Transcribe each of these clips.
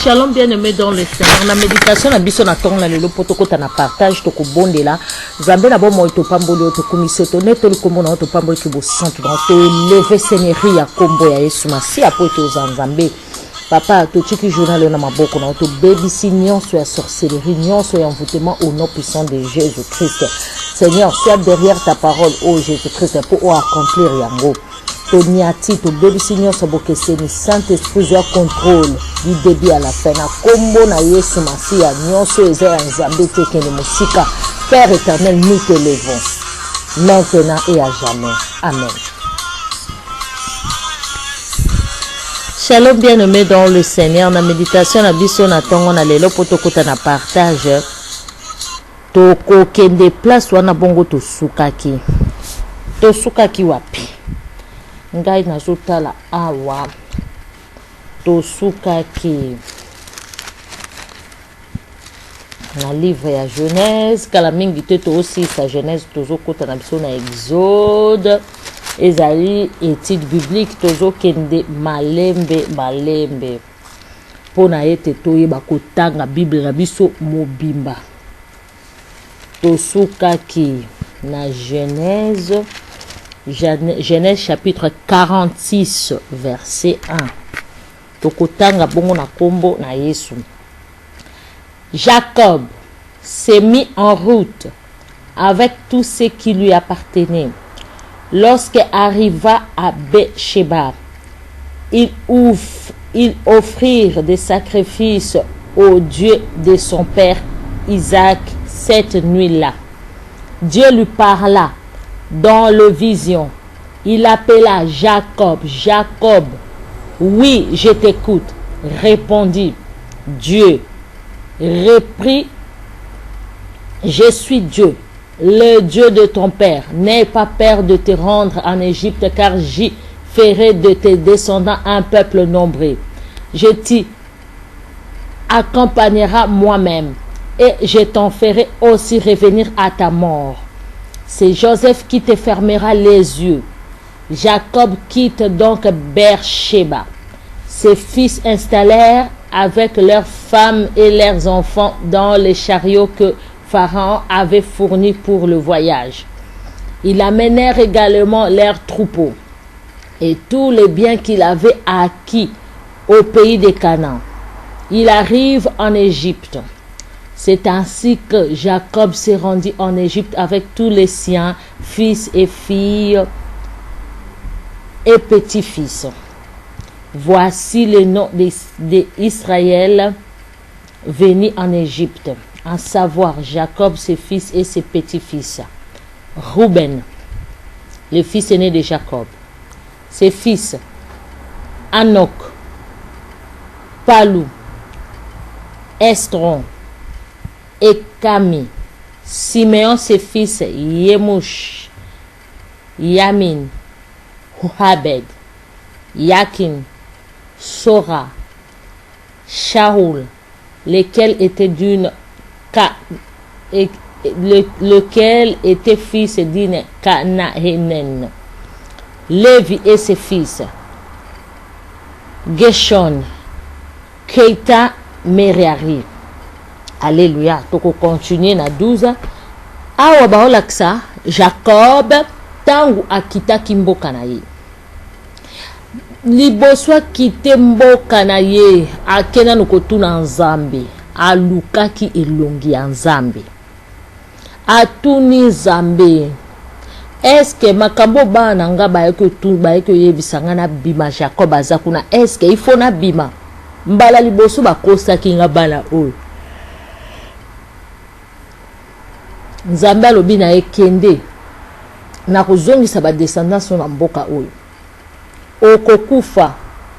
Shalom bien-aimé dans le Seigneur. La méditation na biso na tonga na lelo potoko ta na partage to ko bondela. Zambe na bo mo to pamboli to komisio to neto kombo na to pamboli ki bo santo dans te lever seigneurie ya kombo ya Yesu masi apo to Zambe. Papa to chiki journal na maboko na to bebisi nyonso ya sorcellerie nyonso ya envoûtement au nom puissant de Jésus-Christ. Seigneur, sois derrière ta parole ô Jésus-Christ pour accomplir yango. Toniati to bebisi nyonso bokeseni Saint-Esprit ya contrôle du début à la fin na kombo na Yesu masi ya nyonso eza ya Nzambe tekene musika. Père éternel, nous te levons maintenant et à jamais. Amen. Shalom bien-aimé dans le Seigneur. Na méditation na biso na tongo na lelo potokota na partage. Toko kende place wana bongo to sukaki. To sukaki wapi? Ngai nazotala awa. To sukaki. Na livre ya Genèse. Kala mingi te to aussi sa Genèse tozo kota na biso na Exode. Ezali étude biblique tozo kende malembe pona ete toyeba kotanga Bible na biso mobimba. Tosukaki na Genèse chapitre 46 verset 1. Tokotanga bongo na kombo na Yesu. Jacob s'est mis en route avec tout ce qui lui appartenait. Lorsqu'il arriva à Beersheba, il offrit des sacrifices au Dieu de son père Isaac cette nuit-là. Dieu lui parla dans le vision. Il appela Jacob. Jacob, oui, je t'écoute, répondit Dieu. Reprit, je suis Dieu, le Dieu de ton père. N'aie pas peur de te rendre en Égypte, car j'y ferai de tes descendants un peuple nombreux. Je t'y accompagnerai moi-même, et je t'en ferai aussi revenir à ta mort. C'est Joseph qui te fermera les yeux. Jacob quitte donc Beersheba. Ses fils installèrent avec leurs femmes et leurs enfants dans les chariots que Pharaon avait fournis pour le voyage. Ils amenèrent également leurs troupeaux et tous les biens qu'il avait acquis au pays de Canaan. Il arrive en Égypte. C'est ainsi que Jacob s'est rendu en Égypte avec tous les siens, fils et filles et petits-fils. Voici le nom d'Israël venu en Égypte, à savoir Jacob, ses fils et ses petits-fils. Ruben, le fils aîné de Jacob. Ses fils, Hanok, Palou, Esdron et Cami. Siméon, ses fils, Yemouche, Yamin, Huhabed, Yakin, Sora, Shaoul, lequel était fils d'une Cananéenne. Lévi et ses fils, Geshon, Keita, Merari. Alléluia. Toko continuer na 12. Awa baolaksa Jacob tangu akita kimboka na ye. Liboswa kite mboka na ye akena nokotuna Nzambe. Alukaki elongi ya Nzambe. Atuni Nzambe. Eske makambo bana nga bayeke yebisanga na bima Jacob azakuna. Eske ifo na bima. Mbala liboso bakosaki nga bana oyo. Nzambe alobi na ekende na kozongisa ba descendance na mboka oyo. Okokufa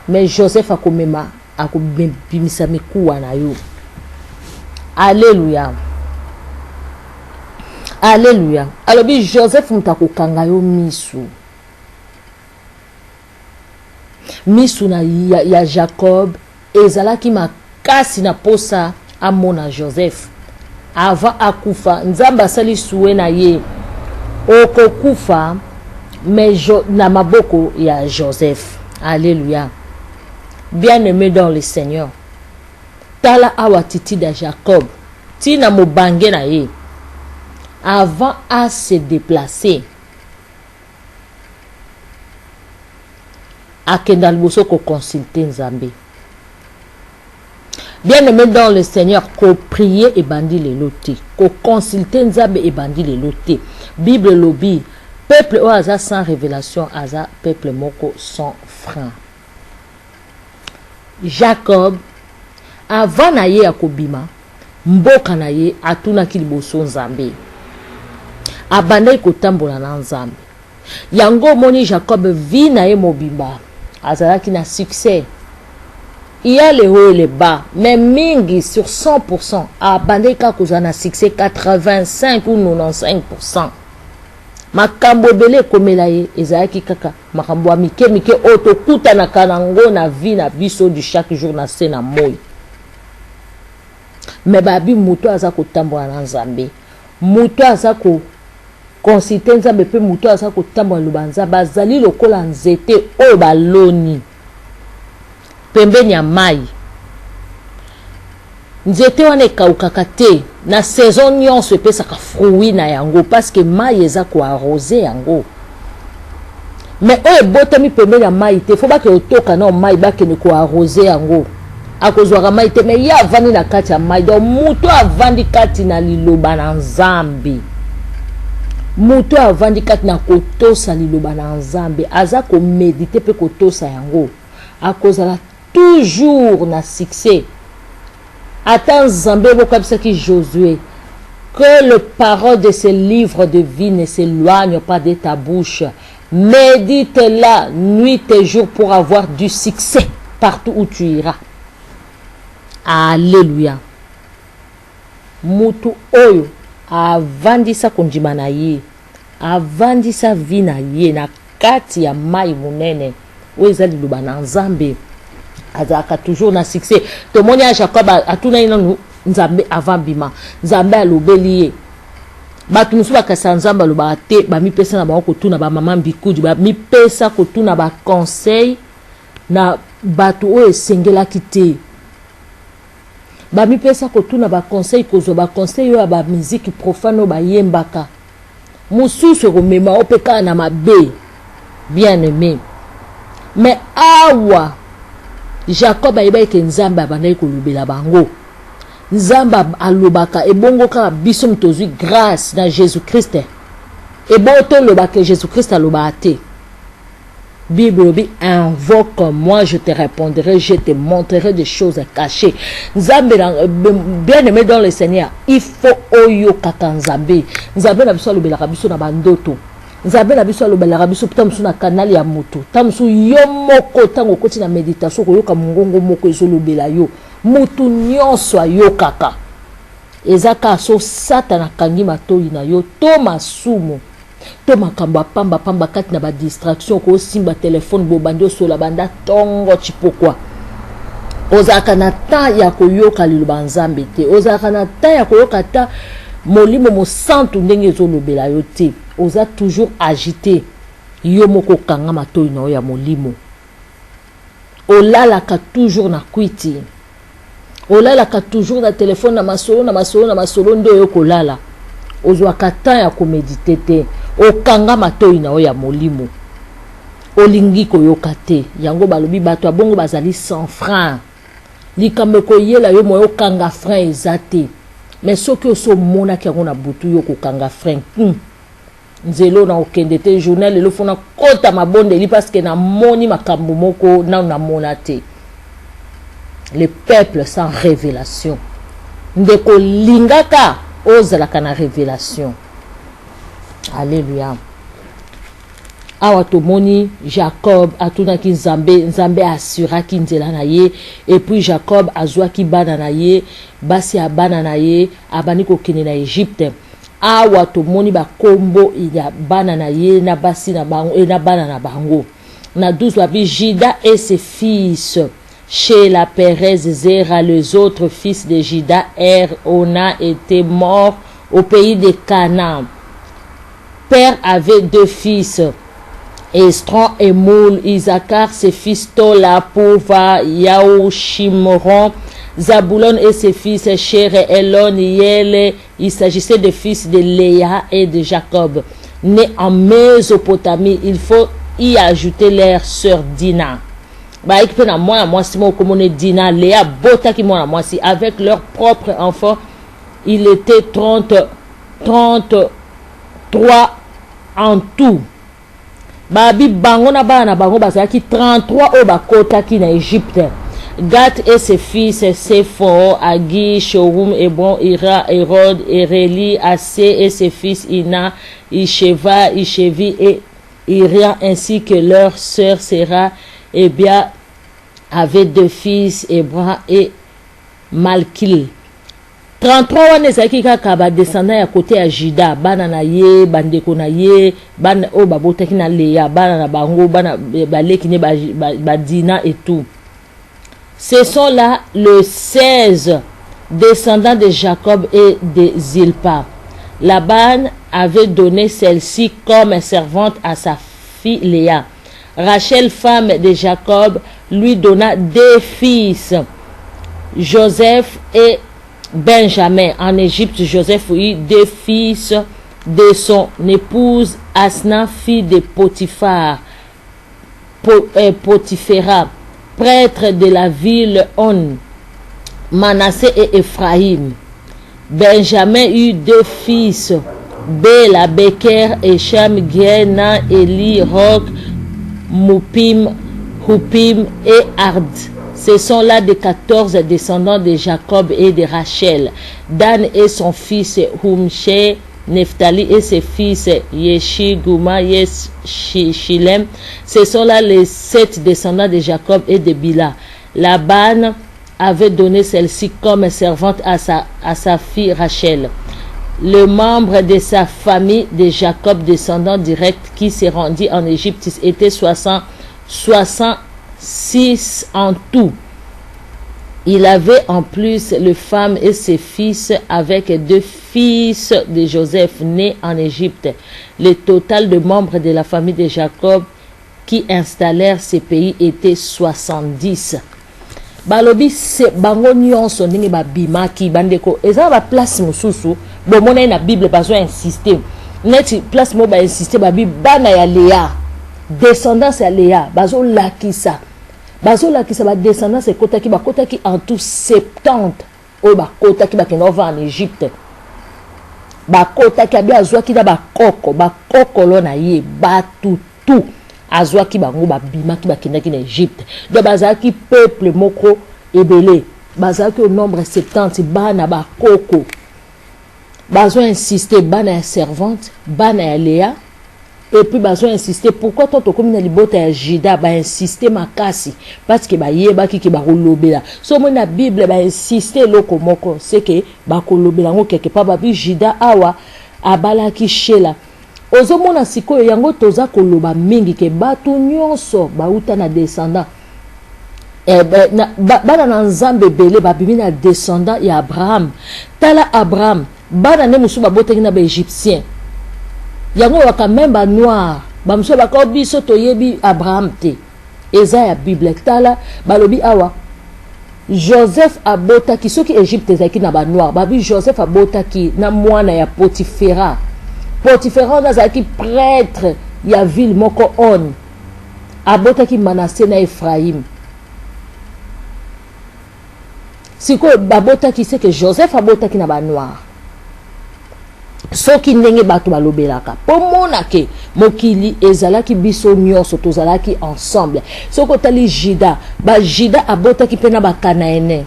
mais Joseph akomema akobimisa mikuwa na yo. Alléluia. Alléluia. Alobi Joseph mutakokanga yo misu. Misu na ya Jacob ezalaki makasi na posa amona Joseph. Ava akufa Nzamba sali suwe na ye okokufa mais na maboko ya Joseph. Alléluia. Bien-aimé dans le Seigneur, tala awa titi da Jacob tina mobange na ye avant à se déplacer akenda liboso ko consulter Nzambe. Bien aimé dans le Seigneur, ko prier et bandi les lotés, ko consulter Nzambe et bandi les lotés. Bible lobby, peuple o aza sans révélation, aza peuple moko sans frein. Jacob avant na ye akobima, mboka na ye atuna ki liboso Nzambe. Abandai ko tambola na Nzambe. Yango moni Jacob vi na ye mobimba, azalaki na succès. Il y a les hauts et les bas, mais mingi sur 100%, abandai ka kozana succès 85 ou 95%. Makambo bele komela ye ezalaki kaka makambo mike mike oto kuta na kanango na vie na biso du chaque jour na se na moi. Mais babi muto aza ko tambola na Nzambe, muto aza ko consulter Nzambe pe muto aza ko tambola lubanza bazali lokola nzete oyo baloni pembeni ya mai. Nzete wana ekaukaka te na saison nyonso epesaka fruit na yango parce que mai eza ko arroser yango. Mais oyo ebotami pembeni ya mai te fo bake otoka na mai bakende ko arroser yango akozwaka mai te, mais ye avandi na kati ya mai. Donc muto avandi kati na liloba na Nzambe, muto avandi kati na kotosa liloba na Nzambe aza ko méditer pe kotosa yango akozala toujours na succès. Attends Nzambe bokabisaki Josué que le parole de ce livre de vie ne s'éloigne pas de ta bouche, médite-la nuit et jour pour avoir du succès partout où tu iras. Alléluia. Mutu oyo avandisa konjima na ye, avandisa vi na ye na kati ya mai munene oyo eza liloba na Nzambe azaka toujours na succès. Tomoni ya Jacob atuna ina Nzambe avant bima, Nzambe alobeli ye batu musu bakasa Nzambe aloba te bamipesa na bango kotuna ba mama mbikudu bamipesa kotuna ba conseil na batu oyo esengelaki te, bamipesa kotuna ba conseil kozwa ba conseil oyo ba musique profane ba yembaka mususu komema opeka na mabe. Bien aimé, mais awa Jacob ayeba ke Nzambe abandai kolobela bango, Nzambe alobaka ebongo ka biso mtozwi grâce na Jésus Christ eboto lobaka Jésus Christ aloba te. Bible dit invoque-moi, je te répondrai, je te montrerai des choses cachées. Nzambe bien aimé dans le Seigneur, il faut oyo kaka Nzambe. Nzambe na biso alobela biso na bandoto. Nzambe na biso alobela biso tamsu na kanali ya moto. Tamsu yo moko tango koti na méditation ko yoka mongongo moko ezolobela yo. Mutu nyonso ayo kaka. Ezaka so satana kangi matoi na yo to masumu. To makambo pamba pamba kati na ba distraction ko simba téléphone bo bandi osola banda tongo chipokwa. Ozaka na ta ya koyoka liloba Nzambe te. Ozaka na ta ya koyoka ta molimo mo santu ndenge ezolobela yo te. Oza toujours agité yo moko kanga matoi na ya molimo. Olalaka toujours na kwiti. Olalaka toujours na téléphone na masolo ndo yo kolala. Ozwaka ta ya koméditer te. Okanga matoi na ya molimo. Olingi koyoka te. Yango balobi bato abongo bazali sans frein. Likambe koyela yo moyo kanga frein ezate. Mais soki oso mona ki yango na butu yo kokanga frein. Nzelo na okende te journal lelo fona kota mabondeli parce que na moni makambo moko na mona te. Le peuple sans révélation. Ndeko lingaka ozalaka na révélation. Alléluia. Awa tomoni Jacob atunaki Nzambe assuraki nzela na ye, et puis Jacob azwaki bana na ye, basi ya bana na ye abani kokende na Égypte. Awa tomoni ba kombo ya bana na ye na basi na bango et na bana na bango. Na 12 babi Juda et ses fils Sheila, Pérez, Zéra, les autres fils de Juda, Ona étaient morts au pays de Canaan. Père avait 2 fils, Estron et Moul, Isaacar, ses fils Tola, Pouva, Yao, Shimron, Zaboulon et ses fils, Cher, Elon, Yel. Il s'agissait des fils de Léa et de Jacob, nés en Mésopotamie. Il faut y ajouter leur sœur Dina. Avec leur propre enfant, il était 33 en tout. Babi bango na bana bango bazaki 33 au bakota ki na Égypte. Gat et ses fils, Séphor, Agi, Shorum, Hebron, Ira, Hérode, Eréli, Assé et ses fils, Ina, Isheva, Ishevi et Iria, ainsi que leur sœur Séra, Ebia, avaient 2 fils, Hebron et Malkil. 33 wana ezalaki kaka badescendant ya kote ya Juda, bana na ye, bandeko na ye, bana o babotaki na Léa, bana na bango, bana baleki ne badina et tout. Ce sont là les 16 descendants de Jacob et de Zilpa. Laban avait donné celle-ci comme servante à sa fille Léa. Rachel, femme de Jacob, lui donna 2 fils, Joseph et Benjamin. En Égypte, Joseph eut 2 fils de son épouse Asna, fille de Potiphar, Potiphéra, prêtre de la ville On, Manassé et Ephraïm. Benjamin eut 2 fils, Béla, Beker, Esham, Géna, Eli, Roc, Moupim, Hupim et Ard. Ce sont là des 14 descendants de Jacob et de Rachel. Dan et son fils Humshe, Nephtali et ses fils Yeshi, Gouma, Shilem. Ce sont là les 7 descendants de Jacob et de Bila. Laban avait donné celle-ci comme servante à sa fille Rachel. Le membre de sa famille de Jacob, descendant direct, qui s'est rendu en Égypte, était 66 en tout. Il avait en plus les femmes et ses fils avec 2 fils de Joseph nés en Égypte. Le total de membres de la famille de Jacob qui installèrent ces pays était 70. Balobi se bango nyonso ndenge babimaki bandeko eza ba place mususu bomona na Bible bazo insister neti place mo ba insister babi bana ya Léa, descendance ya Léa bazo lakisa ba descendance kotaki en tout 70 o ba kotaki ba kenova en Égypte ba kotaki abi azwaki na ba koko lo na ye batutu azwaki bango babimaki bakendaki na Égypte. Donc bazaki peuple moko ebele, bazaki au nombre 70 bana ba koko. Bazo insister bana ya servante, bana ya Léa, et puis bazo insister pourquoi toto comme na libota ya Juda ba insister makasi parce que ba yebaki ki ba kolobela. So mo na Bible ba insister loko moko, c'est que ba kolobela ngo quelque part ba bi Juda awa abalaki shela. Ozomona sikoyo yango toza koloba mingi ke batu nyonso bauta na descendant bana na nzambe bele babimi na descendant ya Abraham. Tala Abraham bana ne musu babotaki na ba Égyptien yango waka même ba noir ba musu baka biso toyebi Abraham te eza ya Bible. Tala balobi awa Joseph abotaki soki Égypte ezaki na ba noir babi Joseph abotaki na mwana ya Potiphera. Potiphera nazaki prêtre ya ville moko On abotaki Manassé na Ephraïm. Siko babotaki c'est que Joseph abotaki na ba noir. Soki ndenge bato balobelaka pomona ke mokili ezalaki biso nyonso tozalaki ensemble. Soko tali Juda ba Juda abotaki pe na ba Kanaene,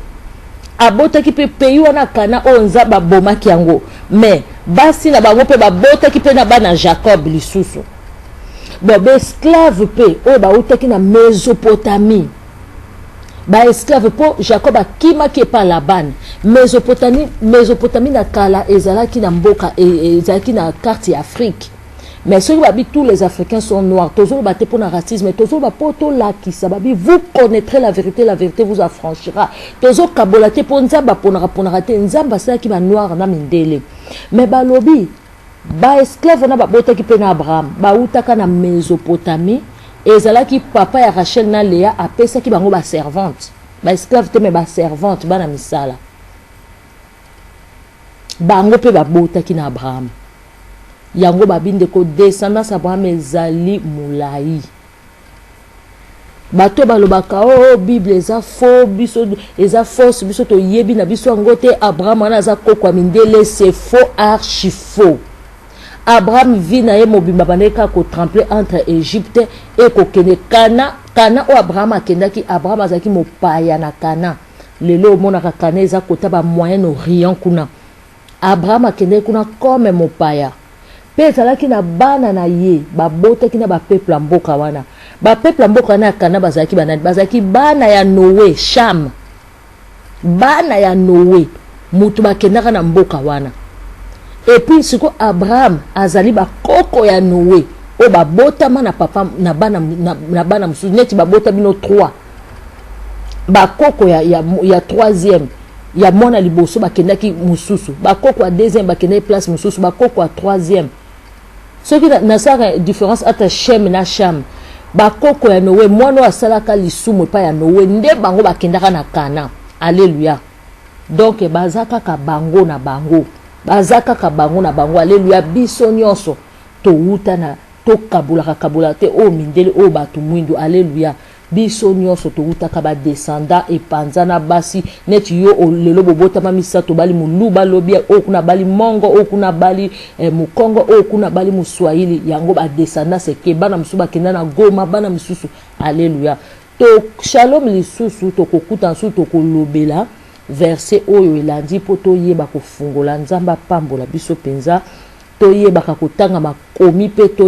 abotaki pe pays wana Kana onza ba bomaki yango, mais basi na bango pe babotaki pe na bana Jacob lisusu. Bon ba esclave pe o ba utaki na Mésopotamie. Ba esclave po Jacob akimaki pa Laban. Mésopotamie na kala ezalaki na mboka ezalaki na carte Afrique. Mais ceux qui tous les Africains sont noirs. Toujours batté pour le racisme. Toujours poto là qui sababi. Vous connaîtrez la vérité vous affranchira. Toujours kabolaté pour nzamba pour rater nzamba c'est qui va noir na mindele. Mais ba lobby ba esclave na ba bota qui pena Abraham. Ba utaka na Mésopotamie. Ezalaki papa ya Rachel na Léa apesa ki bango ba servante. ba esclave te me ba servante bana misala bango pe ba botaki na Abraham yango babinde ko descendance Abraham ezali mulai bato balobaka oh Bible eza faux biso eza fausse biso to yebi na biso yango te Abraham wana aza kokwa mindele c'est faux archi faux. Abraham vit na ye mobimba bandeka ko tremper entre Égypte et ko kene Kana o Abraham akendaki Abraham azaki mopaya na Kana lelo monaka Kana eza kota ba Moyen-Orient kuna Abraham akende kuna comme mopaya pe ezalaki na bana na ye babotaki na ba peuple mboka wana ba peuple mboka na Kana bazaki banani bazaki bana ya Noé Cham bana ya Noé mutu bakendaka na mboka wana. Et puis siko Abraham azali ba koko ya Noé o ba botama na papa na bana mususu neti ba bota bino 3 ba koko ya troisième ya mwana liboso bakendaki mususu ba koko ya deuxième bakendaki place mususu ba koko ya troisième ce qui na sa différence entre Shem na Cham ba koko ya Noé mwana asalaka lisumu pa ya Noé nde bango bakendaka na Kana. Alléluia. Donc bazaka ka bango na bango bazaka ka bango na bango. Alléluia. Biso nyonso to uta na to kabula te o mindele o batu mwindu. Alléluia. Biso nyonso to uta ka ba descendant e panzana basi neti yo o lelo bobota mamisa to bali muluba lobia o kuna bali mongo o kuna bali mukongo o kuna bali muswahili yango ba descendant se ke bana musuba kenda na Goma bana mususu. Alléluia. To shalom lisusu to kokuta nsu to kolobela verset oyo elandi po to yeba kofungola nzamba pambola biso penza to yeba ka kotanga makomi pe to